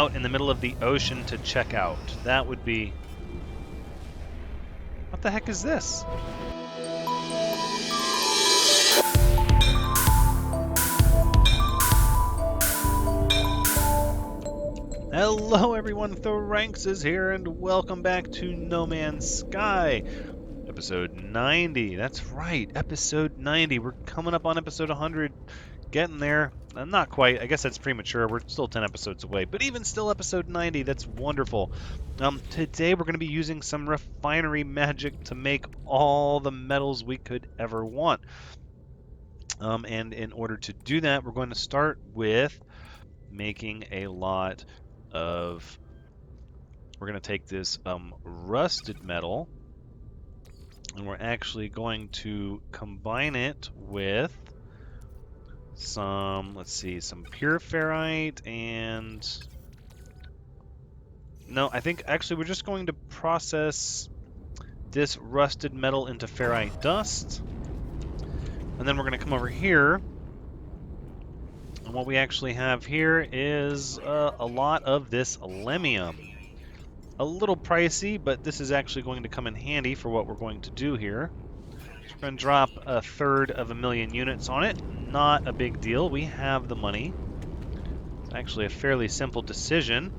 out in the middle of the ocean to check out. That would be... What the heck is this? Hello everyone, Thranxes here, and welcome back to No Man's Sky, episode 90. That's right, episode 90. We're coming up on episode 100, getting there. Not quite, I guess that's premature, we're still 10 episodes away, but even still episode 90, that's wonderful. Today we're going to be using some refinery magic to make all the metals we could ever want. And in order to do that, we're going to start with making a lot of... We're going to take this rusted metal, and we're actually going to combine it with some, let's see, some pure ferrite and... No, I think actually we're just going to process this rusted metal into ferrite dust. And then we're going to come over here. And what we actually have here is a lot of this lemium. A little pricey, but this is actually going to come in handy for what we're going to do here. So we're going to drop 1/3 of a million units on it. Not a big deal. We have the money. It's actually a fairly simple decision,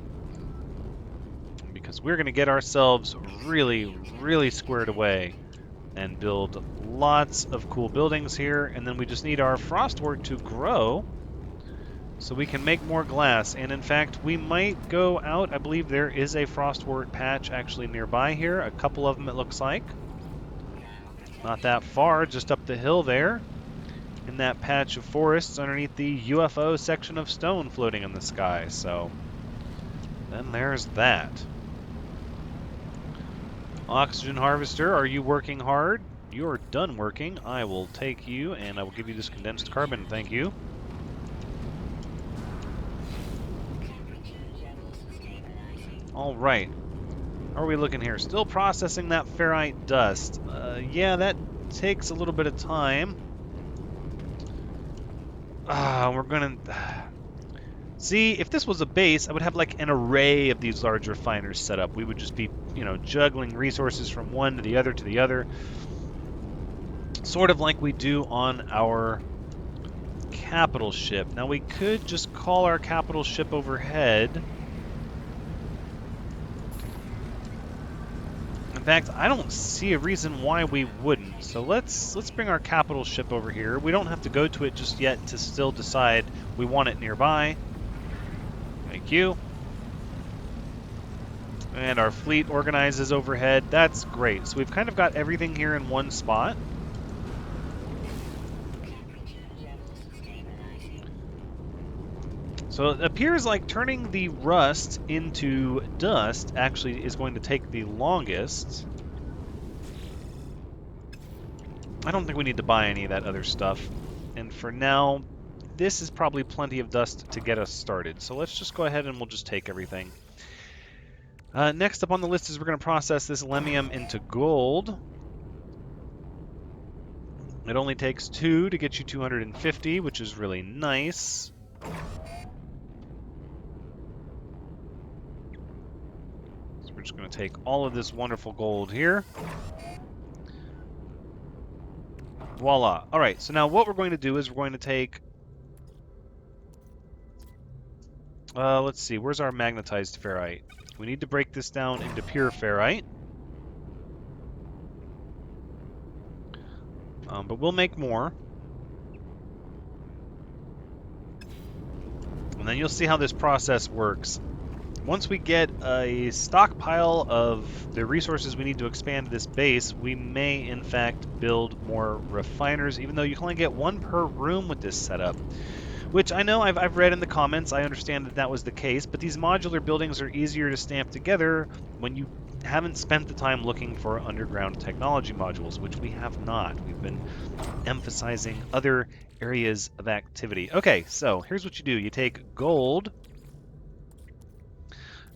because we're going to get ourselves really, really squared away and build lots of cool buildings here. And then we just need our frostwort to grow so we can make more glass. And in fact, we might go out. I believe there is a frostwort patch actually nearby here. A couple of them, it looks like. Not that far, just up the hill there, in that patch of forests underneath the UFO section of stone floating in the sky. So then there's that. Oxygen harvester, are you working hard? You're done working. I will take you, and I will give you this condensed carbon. Thank you. All right. How are we looking here? Still processing that ferrite dust. Yeah, that takes a little bit of time. We're gonna... See, if this was a base, I would have like an array of these large refiners set up. We would just be, you know, juggling resources from one to the other to the other. Sort of like we do on our capital ship. Now, we could just call our capital ship overhead. In fact, I don't see a reason why we wouldn't. So let's bring our capital ship over here. We don't have to go to it just yet to still decide we want it nearby. Thank you. And our fleet organizes overhead. That's great. So we've kind of got everything here in one spot. So it appears like turning the rust into dust actually is going to take the longest. I don't think we need to buy any of that other stuff. And for now, this is probably plenty of dust to get us started. So let's just go ahead and we'll just take everything. Next up on the list is we're going to process this lemium into gold. It only takes 2 to get you 250, which is really nice. So we're just going to take all of this wonderful gold here. Voila. All right, so now what we're going to do is we're going to take... let's see, where's our magnetized ferrite? We need to break this down into pure ferrite. But we'll make more. And then you'll see how this process works. Once we get a stockpile of the resources we need to expand this base, we may in fact build more refiners, even though you can only get 1 per room with this setup. Which I know I've read in the comments, I understand that that was the case, but these modular buildings are easier to stamp together when you haven't spent the time looking for underground technology modules, which we have not. We've been emphasizing other areas of activity. Okay, so here's what you do. You take gold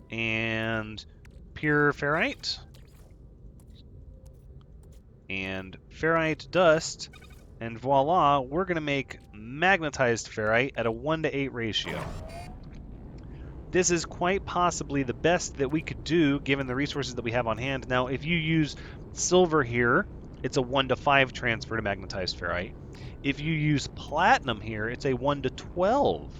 and pure ferrite and ferrite dust, and voila, we're going to make magnetized ferrite at a 1:8 ratio. this is quite possibly the best that we could do given the resources that we have on hand. Now, if you use silver here, it's a 1 to 5 transfer to magnetized ferrite. If you use platinum here, it's a 1 to 12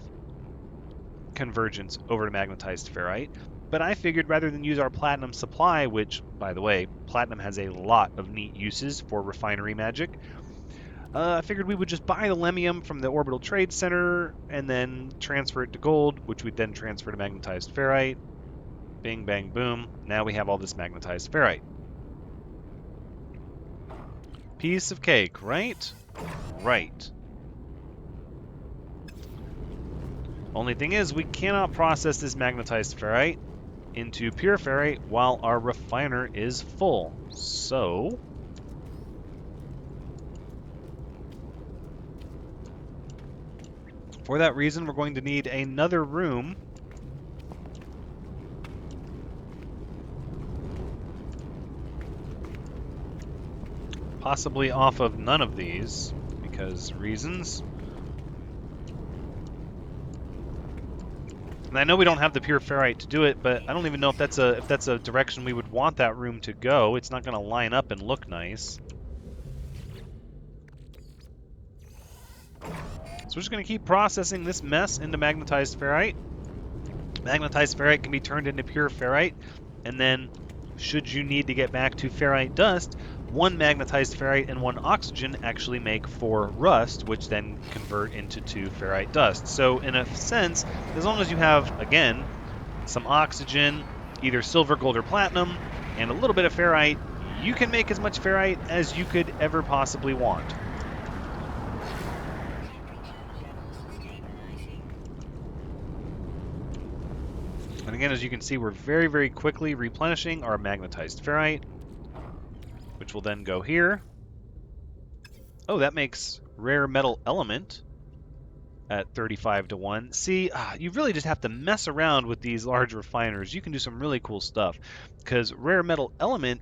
convergence over to magnetized ferrite. But I figured rather than use our platinum supply, which, by the way, platinum has a lot of neat uses for refinery magic, I figured we would just buy the lemium from the Orbital Trade Center and then transfer it to gold, which we'd then transfer to magnetized ferrite. Bing, bang, boom. Now we have all this magnetized ferrite. Piece of cake, right? Right. Only thing is, we cannot process this magnetized ferrite into pure ferrite while our refiner is full. So for that reason, we're going to need another room possibly off of none of these because reasons. And I know we don't have the pure ferrite to do it, but I don't even know if that's a direction we would want that room to go. It's not going to line up and look nice. So we're just going to keep processing this mess into magnetized ferrite. Magnetized ferrite can be turned into pure ferrite, and then should you need to get back to ferrite dust, 1 magnetized ferrite and 1 oxygen actually make 4 rust, which then convert into 2 ferrite dust. So in a sense, as long as you have, again, some oxygen, either silver, gold, or platinum, and a little bit of ferrite, you can make as much ferrite as you could ever possibly want. And again, as you can see, we're very, very quickly replenishing our magnetized ferrite, which will then go here. Oh, that makes rare metal element at 35 to 1. See, you really just have to mess around with these large refiners. You can do some really cool stuff, because rare metal element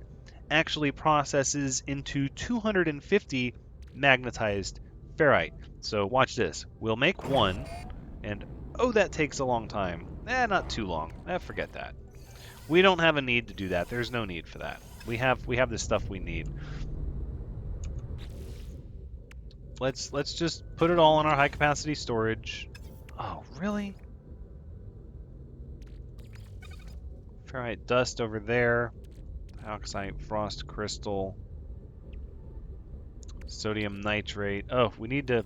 actually processes into 250 magnetized ferrite. So watch this. We'll make 1, and oh, that takes a long time. Not too long. Forget that. We don't have a need to do that. There's no need for that. We have the stuff we need. Let's just put it all in our high capacity storage. Oh, really? Ferrite dust over there. Oxide frost crystal. Sodium nitrate. Oh, we need to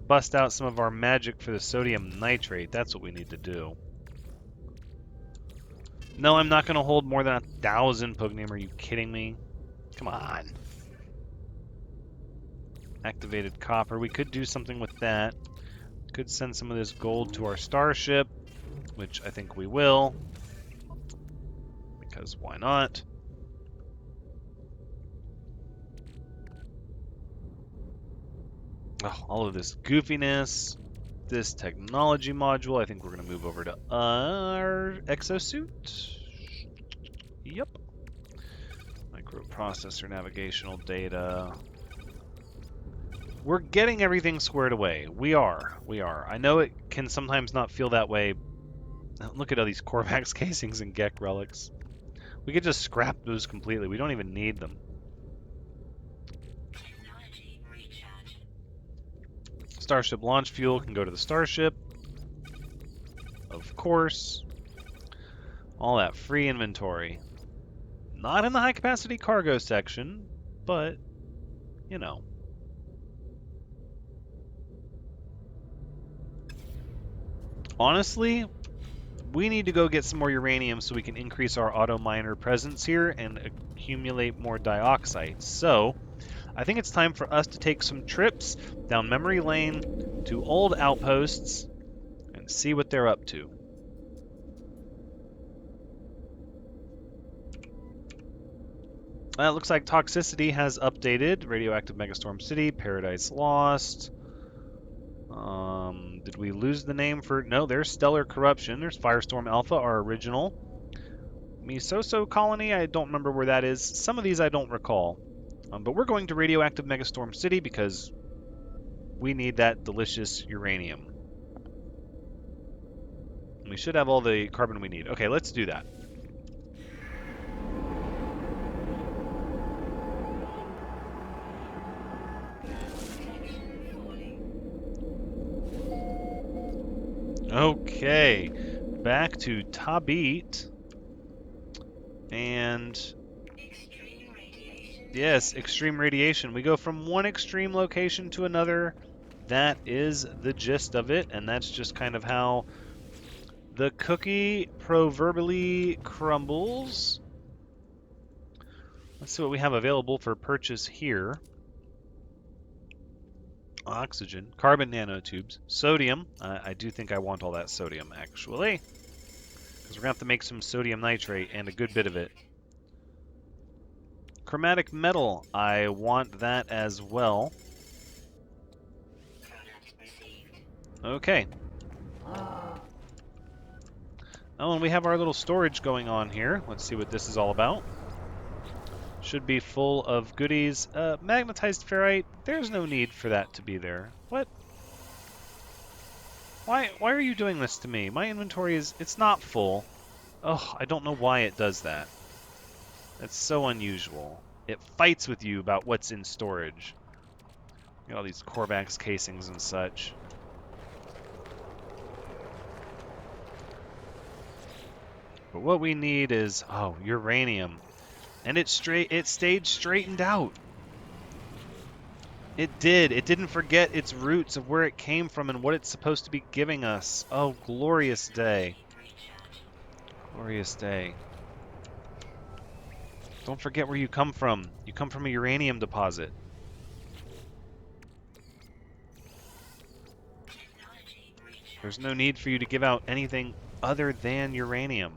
bust out some of our magic for the sodium nitrate. That's what we need to do. No, I'm not going to hold more than 1,000 Pugnium. Are you kidding me? Come on. Activated copper. We could do something with that. Could send some of this gold to our starship, which I think we will. Because why not? Oh, all of this goofiness. This technology module. I think we're going to move over to our exosuit. Yep. Microprocessor navigational data. We're getting everything squared away. We are. I know it can sometimes not feel that way. Look at all these Corvax casings and Gek relics. We could just scrap those completely. We don't even need them. Starship launch fuel can go to the starship. Of course. All that free inventory. Not in the high capacity cargo section, but, you know. Honestly, we need to go get some more uranium so we can increase our auto miner presence here and accumulate more dioxide. So, I think it's time for us to take some trips down memory lane to old outposts and see what they're up to. It looks like toxicity has updated. Radioactive Megastorm City, Paradise Lost. Did we lose the name for... No, there's Stellar Corruption. There's Firestorm Alpha, our original. Misoso Colony, I don't remember where that is. Some of these I don't recall. But we're going to Radioactive Megastorm City because we need that delicious uranium. We should have all the carbon we need. Okay, let's do that. Okay, back to Tabit. And yes, extreme radiation. We go from one extreme location to another. That is the gist of it, and that's just kind of how the cookie proverbially crumbles. Let's see what we have available for purchase here. Oxygen, carbon nanotubes, sodium. I do think I want all that sodium, actually, because we're going to have to make some sodium nitrate and a good bit of it. Chromatic metal, I want that as well. Okay. Oh, and we have our little storage going on here. Let's see what this is all about. Should be full of goodies. Magnetized ferrite, there's no need for that to be there. What? Why are you doing this to me? My inventory it's not full. Oh, I don't know why it does that. That's so unusual. It fights with you about what's in storage. Got all these Corvax casings and such. But what we need is, oh, uranium. And it stayed straightened out. It did. It didn't forget its roots of where it came from and what it's supposed to be giving us. Oh, glorious day. Glorious day. Don't forget where you come from. You come from a uranium deposit. There's no need for you to give out anything other than uranium.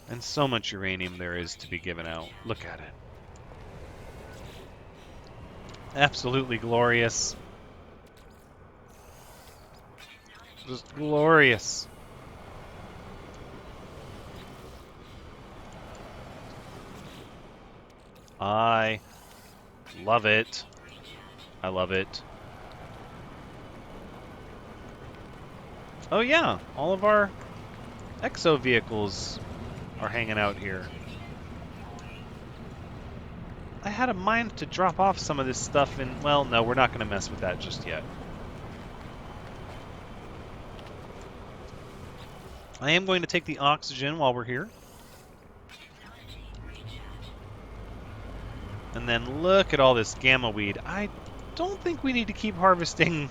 And so much uranium there is to be given out. Look at it. Absolutely glorious. Just glorious. I love it. I love it. Oh yeah, all of our exo vehicles are hanging out here. I had a mind to drop off some of this stuff and, well, no, we're not going to mess with that just yet. I am going to take the oxygen while we're here. And then look at all this gamma weed. I don't think we need to keep harvesting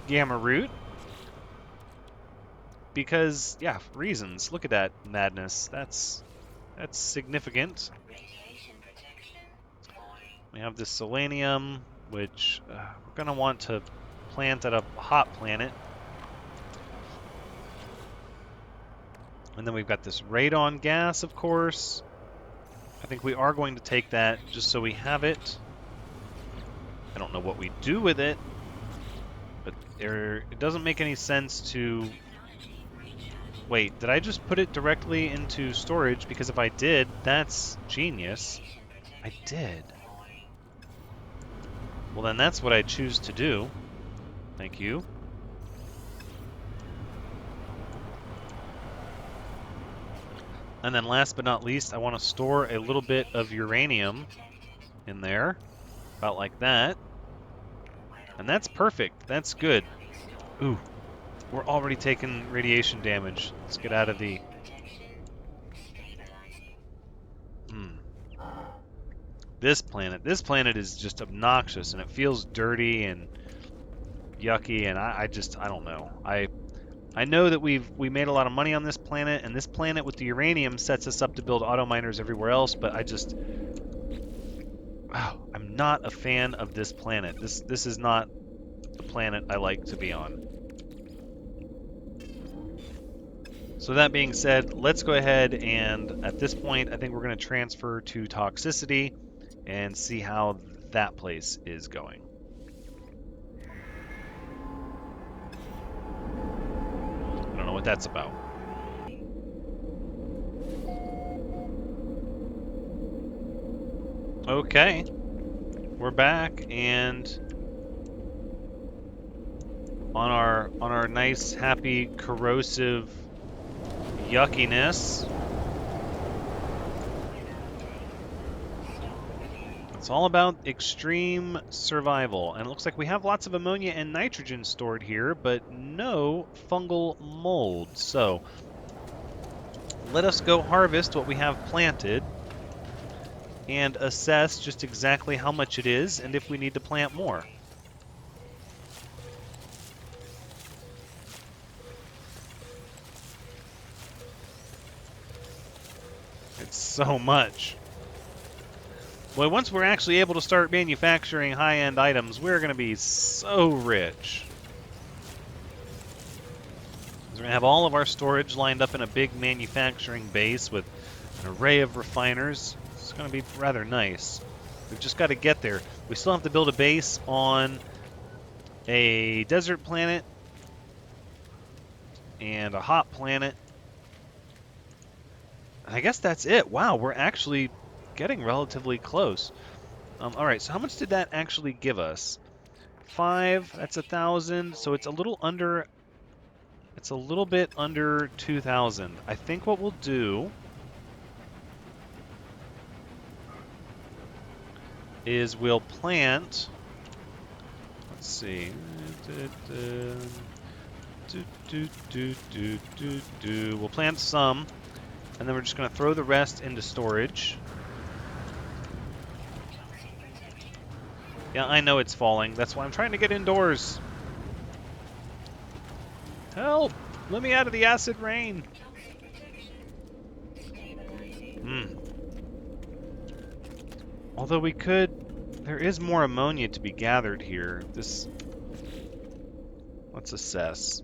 gamma root. Because, yeah, reasons. Look at that madness. That's significant. We have this selenium, which we're going to want to plant at a hot planet. And then we've got this radon gas, of course. I think we are going to take that just so we have it. I don't know what we do with it, but it doesn't make any sense to... Wait, did I just put it directly into storage? Because if I did, that's genius. I did. Well, then that's what I choose to do. Thank you. And then last but not least, I want to store a little bit of uranium in there. About like that. And that's perfect. That's good. Ooh. We're already taking radiation damage. Let's get out of the... This planet is just obnoxious, and it feels dirty and yucky, and I don't know. I know that we made a lot of money on this planet, and this planet with the uranium sets us up to build auto miners everywhere else, but I'm not a fan of this planet. This is not the planet I like to be on. So that being said, let's go ahead and at this point, I think we're going to transfer to toxicity and see how that place is going. I don't know what that's about. Okay, we're back, and on our nice, happy, corrosive yuckiness. It's all about extreme survival. And it looks like we have lots of ammonia and nitrogen stored here, but no fungal mold. So let us go harvest what we have planted and assess just exactly how much it is and if we need to plant more. It's so much. Well, once we're actually able to start manufacturing high-end items, we're going to be so rich. We're going to have all of our storage lined up in a big manufacturing base with an array of refiners. It's going to be rather nice. We've just got to get there. We still have to build a base on a desert planet and a hot planet. I guess that's it. Wow, we're actually getting relatively close. All right, so how much did that actually give us? 5, that's 1,000, so it's a little under, it's a little bit under 2,000. I think what we'll do is we'll plant, let's see, we'll plant some, and then we're just going to throw the rest into storage. Yeah, I know it's falling. That's why I'm trying to get indoors. Help! Let me out of the acid rain. Although we could... There is more ammonia to be gathered here. This... Let's assess.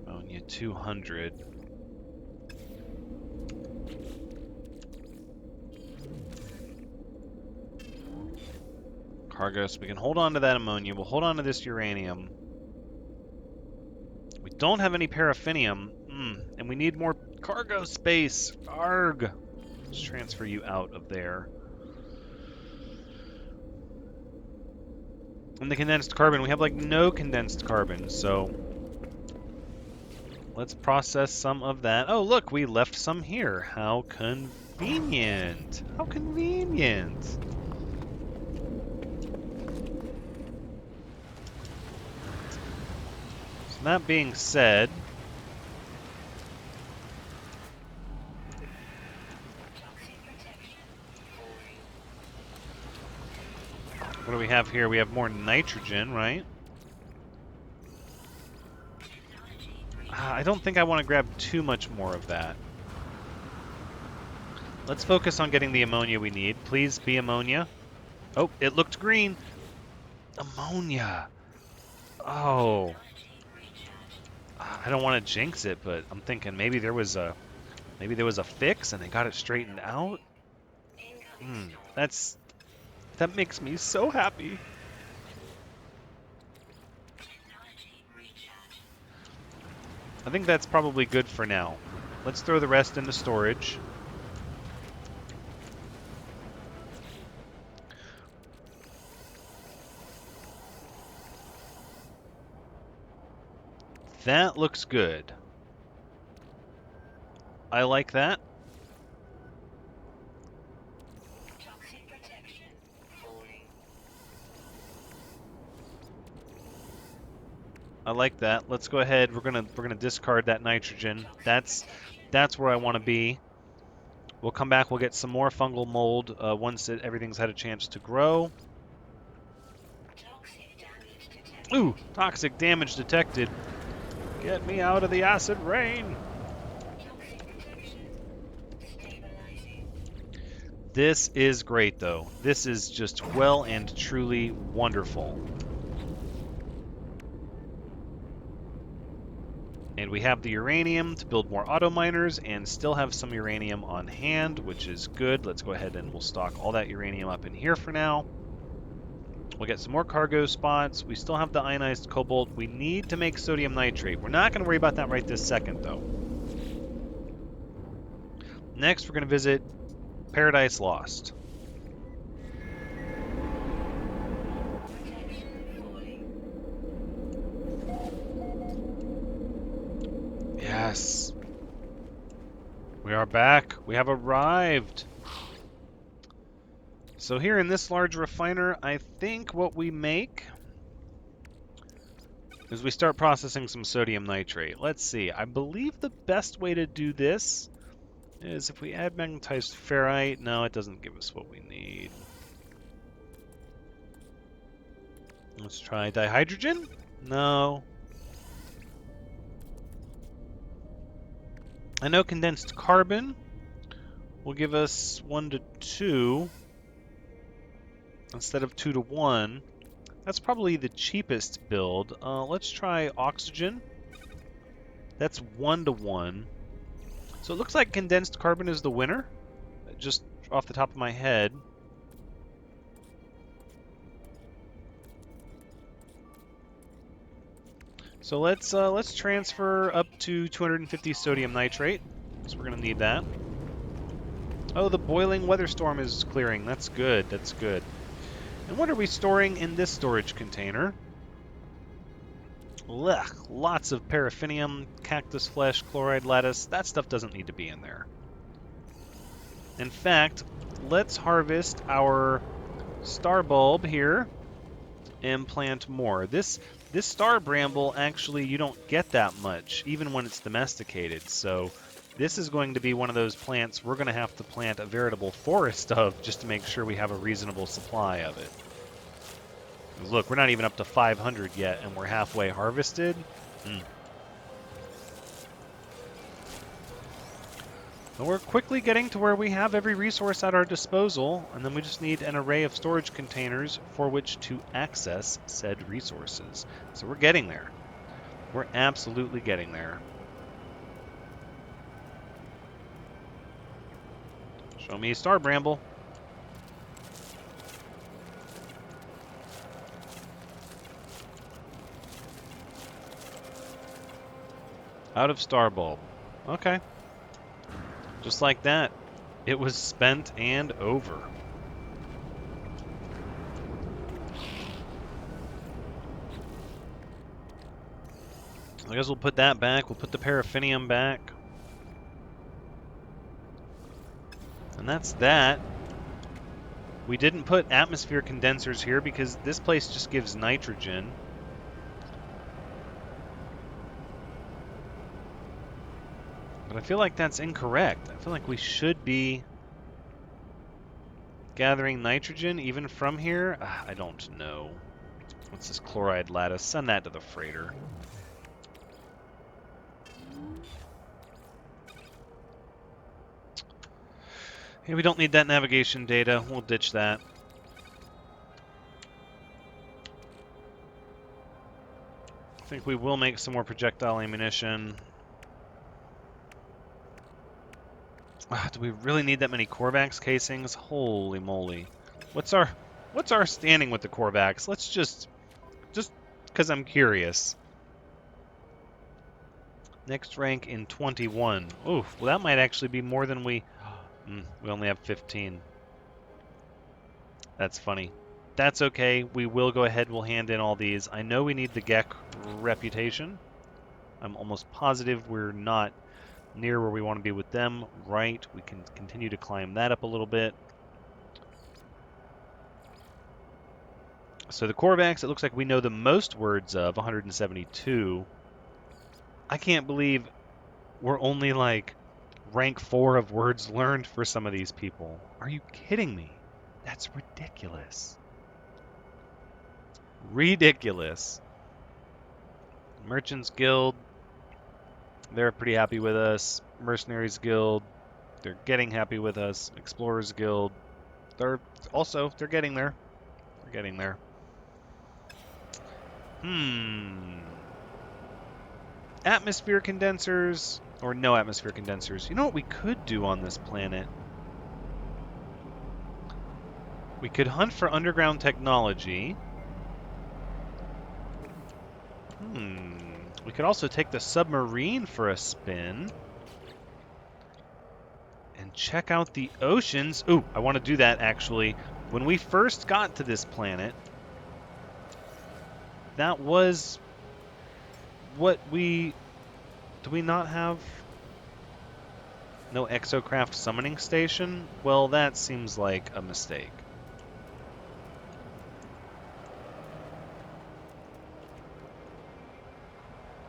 Ammonia 200. Cargo, so we can hold on to that ammonia. We'll hold on to this uranium. We don't have any paraffinium, and we need more cargo space. Arg! Let's transfer you out of there. And the condensed carbon, we have like no condensed carbon, so let's process some of that. Oh, look, we left some here. How convenient. How convenient. So that being said, what do we have here? We have more nitrogen, right? I don't think I want to grab too much more of that. Let's focus on getting the ammonia we need. Please be ammonia. Oh, it looked green. Ammonia. Oh. I don't want to jinx it, but I'm thinking maybe there was a fix and they got it straightened out. That makes me so happy. I think that's probably good for now. Let's throw the rest into storage. That looks good. I like that. I like that. Let's go ahead. We're gonna discard that nitrogen. That's where I want to be. We'll come back. We'll get some more fungal mold once everything's had a chance to grow. Ooh, toxic damage detected. Get me out of the acid rain. This is great, though. This is just well and truly wonderful. And we have the uranium to build more auto miners and still have some uranium on hand, which is good. Let's go ahead and we'll stock all that uranium up in here for now. We'll get some more cargo spots. We still have the ionized cobalt. We need to make sodium nitrate. We're not going to worry about that right this second, though. Next, we're going to visit Paradise Lost. Yes. We are back. We have arrived. So here in this large refiner, I think what we make is we start processing some sodium nitrate. Let's see. I believe the best way to do this is if we add magnetized ferrite. No, it doesn't give us what we need. Let's try dihydrogen. No. I know condensed carbon will give us 1 to 2 instead of 2 to 1. That's probably the cheapest build. Let's try oxygen. That's 1 to 1. So it looks like condensed carbon is the winner, just off the top of my head. So let's transfer up to 250 sodium nitrate. So we're gonna need that. Oh, the boiling weather storm is clearing. That's good. That's good. And what are we storing in this storage container? Ugh, lots of paraffinium, cactus flesh, chloride lattice. That stuff doesn't need to be in there. In fact, let's harvest our star bulb here and plant more. This star bramble, actually, you don't get that much, even when it's domesticated. So this is going to be one of those plants we're going to have to plant a veritable forest of just to make sure we have a reasonable supply of it. Look, we're not even up to 500 yet, and we're halfway harvested. And we're quickly getting to where we have every resource at our disposal, and then we just need an array of storage containers for which to access said resources. So we're getting there. We're absolutely getting there. Show me a star bramble. Out of star bulb. Okay. Just like that, it was spent and over. I guess we'll put that back. We'll put the paraffinium back. And that's that. We didn't put atmosphere condensers here because this place just gives nitrogen. But I feel like that's incorrect. I feel like we should be gathering nitrogen even from here. I don't know. What's this chloride lattice? Send that to the freighter. Hey, we don't need that navigation data. We'll ditch that. I think we will make some more projectile ammunition. Do we really need that many Korvax casings? Holy moly. What's our standing with the Korvax? Let's just because I'm curious. Next rank in 21. Oof, well that might actually be more than we only have 15. That's funny. That's okay. We will go ahead. We'll hand in all these. I know we need the Gek reputation. I'm almost positive we're not near where we want to be with them. Right. We can continue to climb that up a little bit. So the Korvax, it looks like we know the most words of, 172. I can't believe we're only like rank 4 of words learned for some of these people. Are you kidding me? That's ridiculous. Ridiculous. Merchants Guild, they're pretty happy with us. Mercenaries Guild, they're getting happy with us. Explorers Guild, they're getting there. They're getting there. Atmosphere condensers, or no atmosphere condensers. You know what we could do on this planet? We could hunt for underground technology. We could also take the submarine for a spin. And check out the oceans. Ooh, I want to do that actually. When we first got to this planet, that was what we Do we not have no exocraft summoning station? Well, that seems like a mistake.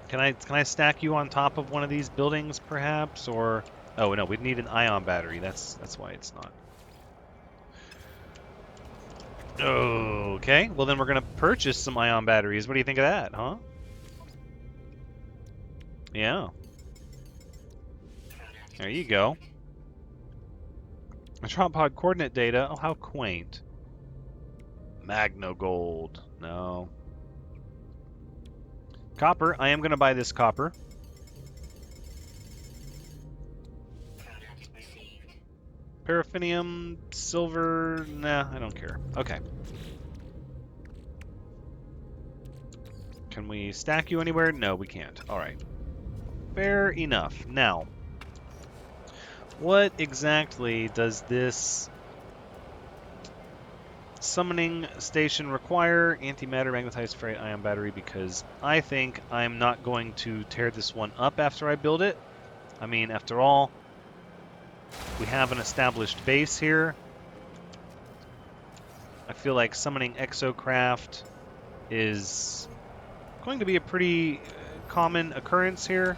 Can I stack you on top of one of these buildings, perhaps? Or oh no, we'd need an ion battery. That's why it's not. Okay, well then we're gonna purchase some ion batteries. What do you think of that, huh? Yeah. There you go. Metropod coordinate data. Oh, how quaint. Magno gold. No. Copper. I am gonna buy this copper. Paraffinium, silver, nah, I don't care. Okay. Can we stack you anywhere? No, we can't. All right. Fair enough. Now, what exactly does this summoning station require? Antimatter magnetized ferrite ion battery, because I think I'm not going to tear this one up after I build it. I mean, after all, we have an established base here. I feel like summoning exocraft is going to be a pretty common occurrence here,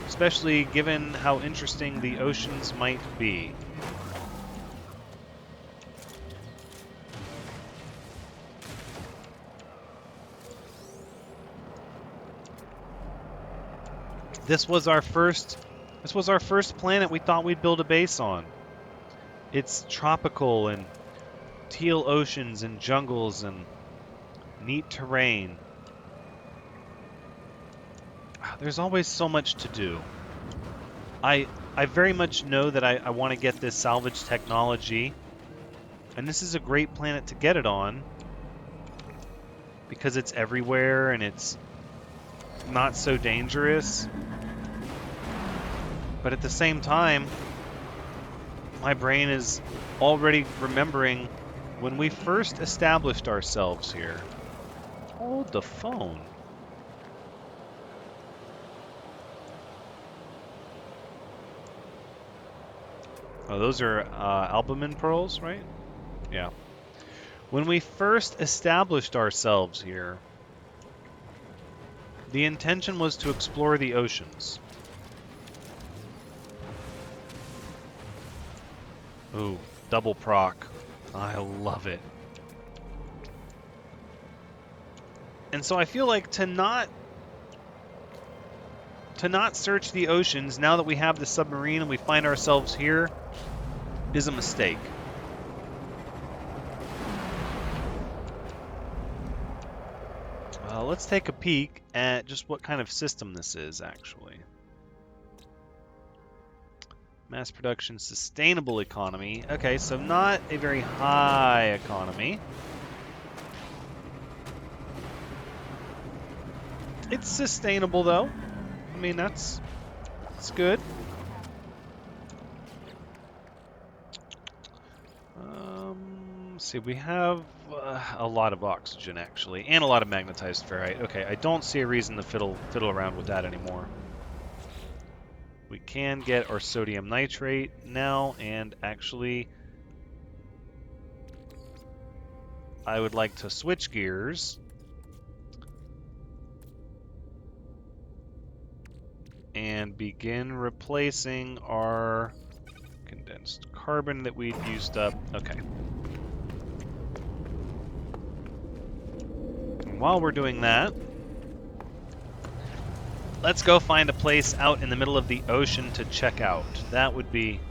especially given how interesting the oceans might be. This was our first planet we thought we'd build a base on. It's tropical and teal oceans and jungles and neat terrain. There's always so much to do. I very much know that I want to get this salvage technology, and this is a great planet to get it on because it's everywhere and it's not so dangerous. But at the same time, my brain is already remembering when we first established ourselves here. Hold the phone. Oh, those are albumin pearls, right? Yeah. When we first established ourselves here, the intention was to explore the oceans. Ooh, double proc. I love it. And so I feel like to not search the oceans now that we have the submarine and we find ourselves here is a mistake. Let's take a peek at just what kind of system this is, actually. Mass production, sustainable economy. Okay, so not a very high economy. It's sustainable, though. I mean, that's good. Let's see, we have a lot of oxygen, actually, and a lot of magnetized ferrite. Okay, I don't see a reason to fiddle around with that anymore. We can get our sodium nitrate now, and actually, I would like to switch gears and begin replacing our condensed carbon that we'd used up. Okay. And while we're doing that, let's go find a place out in the middle of the ocean to check out. That would be...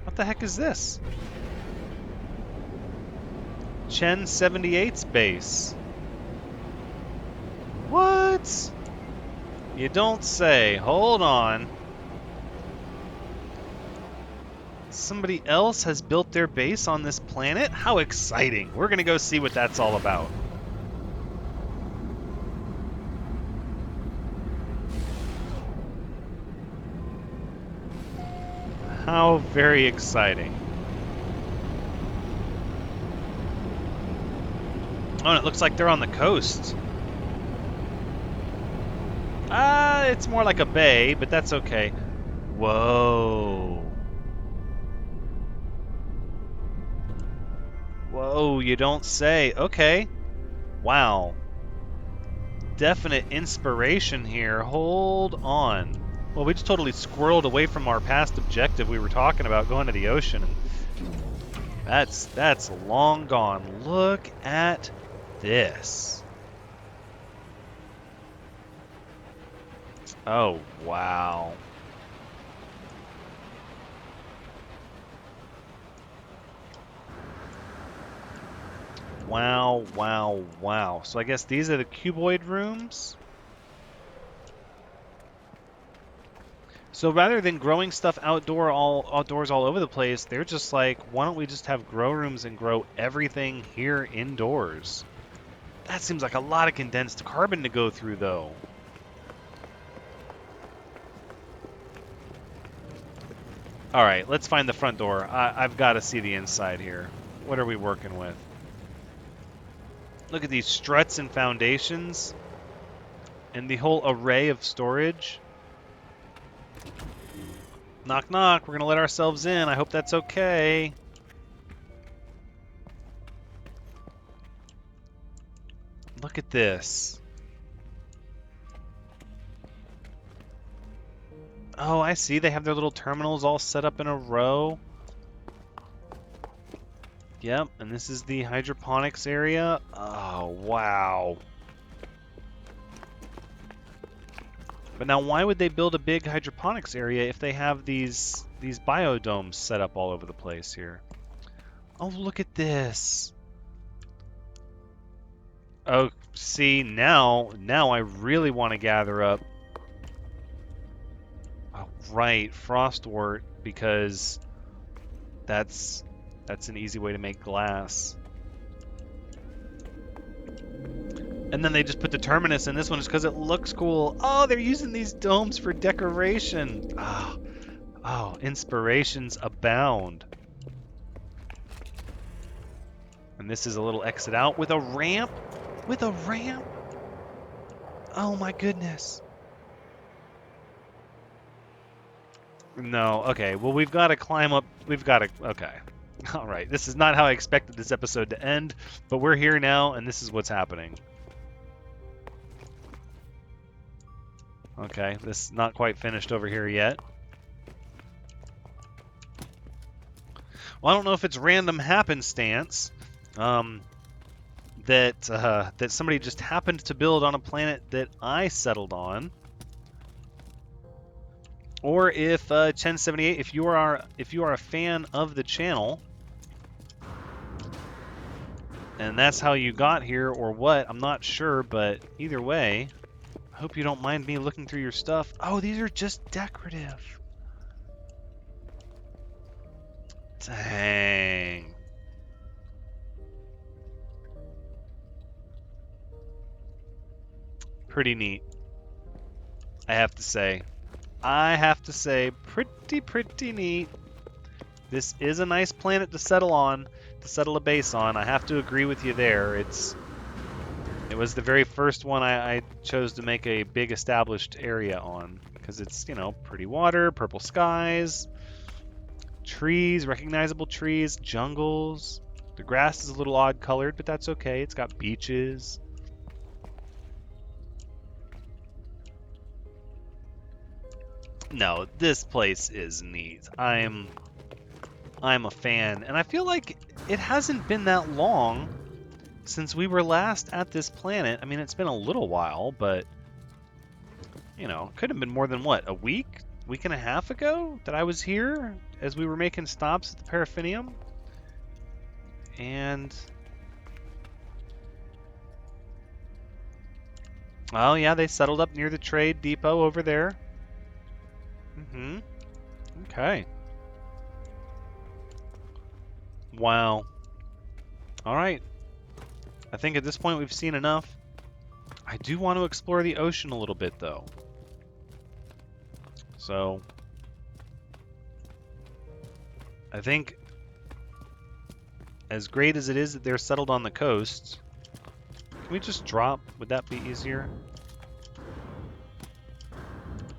What the heck is this? Chen 78's base. What? You don't say. Hold on. Somebody else has built their base on this planet? How exciting. We're going to go see what that's all about. How very exciting. Oh, and it looks like they're on the coast. It's more like a bay, but that's okay. Whoa. Whoa, you don't say. Okay. Wow. Definite inspiration here. Hold on. Well, we just totally squirreled away from our past objective we were talking about, going to the ocean. That's long gone. Look at this. Oh, wow. Wow, wow, wow. So I guess these are the cuboid rooms? So rather than growing stuff outdoors all over the place, they're just like, why don't we just have grow rooms and grow everything here indoors? That seems like a lot of condensed carbon to go through, though. All right, let's find the front door. I've got to see the inside here. What are we working with? Look at these struts and foundations and the whole array of storage. Knock, knock. We're going to let ourselves in. I hope that's okay. Look at this. Oh, I see. They have their little terminals all set up in a row. Yep, and this is the hydroponics area. Oh, wow. But now why would they build a big hydroponics area if they have these biodomes set up all over the place here? Oh, look at this. Oh, see, now I really want to gather up. Oh, right, frostwort, because that's an easy way to make glass. And then they just put the terminus in this one just because it looks cool. Oh, they're using these domes for decoration. Oh, inspirations abound. And this is a little exit out with a ramp. With a ramp? Oh my goodness. No, okay. Well, we've got to climb up. We've got to. Okay. All right. This is not how I expected this episode to end, but we're here now, and this is what's happening. Okay, this is not quite finished over here yet. Well, I don't know if it's random happenstance that somebody just happened to build on a planet that I settled on, or if 1078, if you are a fan of the channel, and that's how you got here, or what, I'm not sure, but either way. I hope you don't mind me looking through your stuff. Oh, these are just decorative. Dang. Pretty neat. I have to say. Pretty neat. This is a nice planet to settle on, to settle a base on. I have to agree with you there. It was the very first one I chose to make a big established area on, because it's, you know, pretty water, purple skies, trees, recognizable trees, jungles. The grass is a little odd colored, but that's okay. It's got beaches. No, this place is neat. I'm a fan, and I feel like it hasn't been that long since we were last at this planet. I mean, it's been a little while, but, you know, could have been more than, what, a week and a half ago that I was here as we were making stops at the Paraffinium. And, oh yeah, they settled up near the trade depot over there. Okay. Wow. All right. I think at this point we've seen enough. I do want to explore the ocean a little bit, though. So, I think as great as it is that they're settled on the coast, can we just drop? Would that be easier?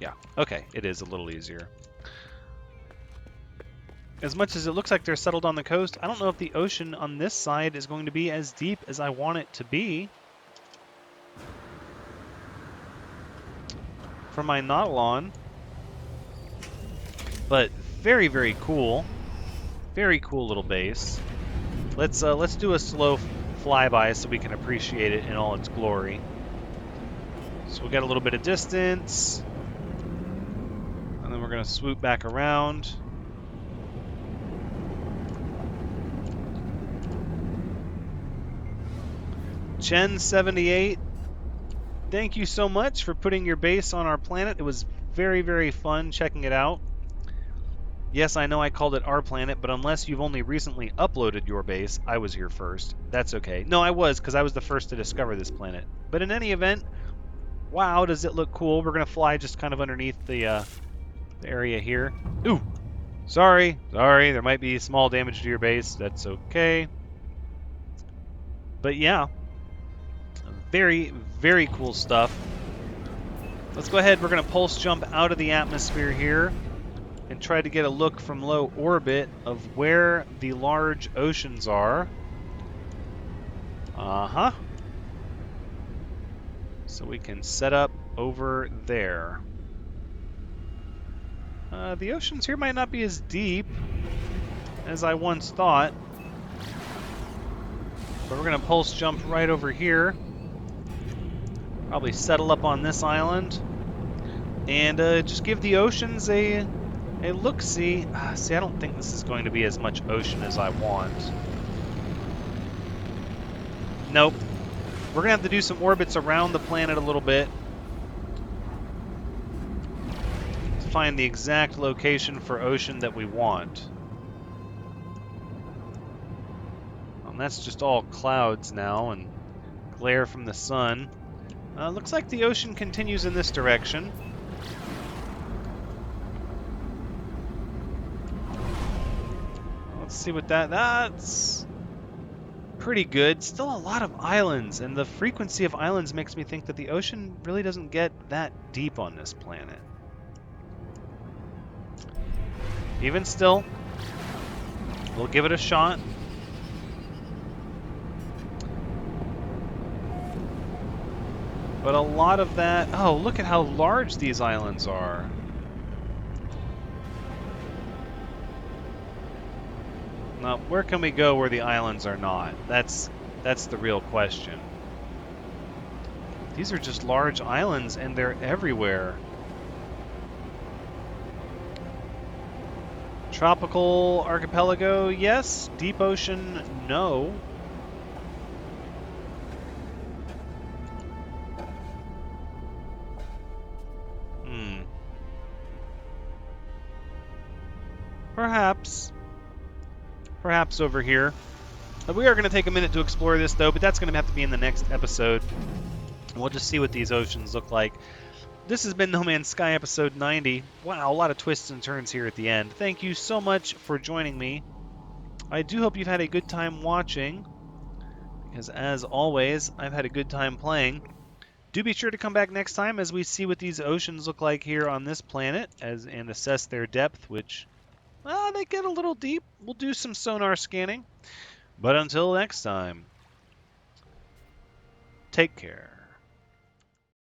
Yeah, okay, it is a little easier. As much as it looks like they're settled on the coast, I don't know if the ocean on this side is going to be as deep as I want it to be. For my Nautilon. But very, very cool. Very cool little base. Let's do a slow flyby so we can appreciate it in all its glory. So we'll get a little bit of distance. And then we're going to swoop back around. Chen78, thank you so much for putting your base on our planet. It was very, very fun checking it out. Yes, I know I called it our planet, but unless you've only recently uploaded your base, I was here first. That's okay. No, I was, because I was the first to discover this planet. But in any event, wow, does it look cool. We're going to fly just kind of underneath the area here. Ooh! Sorry, there might be small damage to your base. That's okay. But yeah, very, very cool stuff. Let's go ahead. We're going to pulse jump out of the atmosphere here and try to get a look from low orbit of where the large oceans are. Uh-huh. So we can set up over there. The oceans here might not be as deep as I once thought. But we're going to pulse jump right over here. Probably settle up on this island. And just give the oceans a look-see. See, I don't think this is going to be as much ocean as I want. Nope. We're going to have to do some orbits around the planet a little bit to find the exact location for ocean that we want. And that's just all clouds now and glare from the sun. Looks like the ocean continues in this direction. Let's see what that's pretty good. Still a lot of islands, and the frequency of islands makes me think that the ocean really doesn't get that deep on this planet. Even still, we'll give it a shot. But a lot of that... Oh, look at how large these islands are. Now, where can we go where the islands are not? That's the real question. These are just large islands, and they're everywhere. Tropical archipelago, yes. Deep ocean, no. Perhaps over here. We are going to take a minute to explore this, though, but that's going to have to be in the next episode. We'll just see what these oceans look like. This has been No Man's Sky episode 90. Wow, a lot of twists and turns here at the end. Thank you so much for joining me. I do hope you've had a good time watching, because as always, I've had a good time playing. Do be sure to come back next time as we see what these oceans look like here on this planet and assess their depth, which... they get a little deep. We'll do some sonar scanning. But until next time, take care.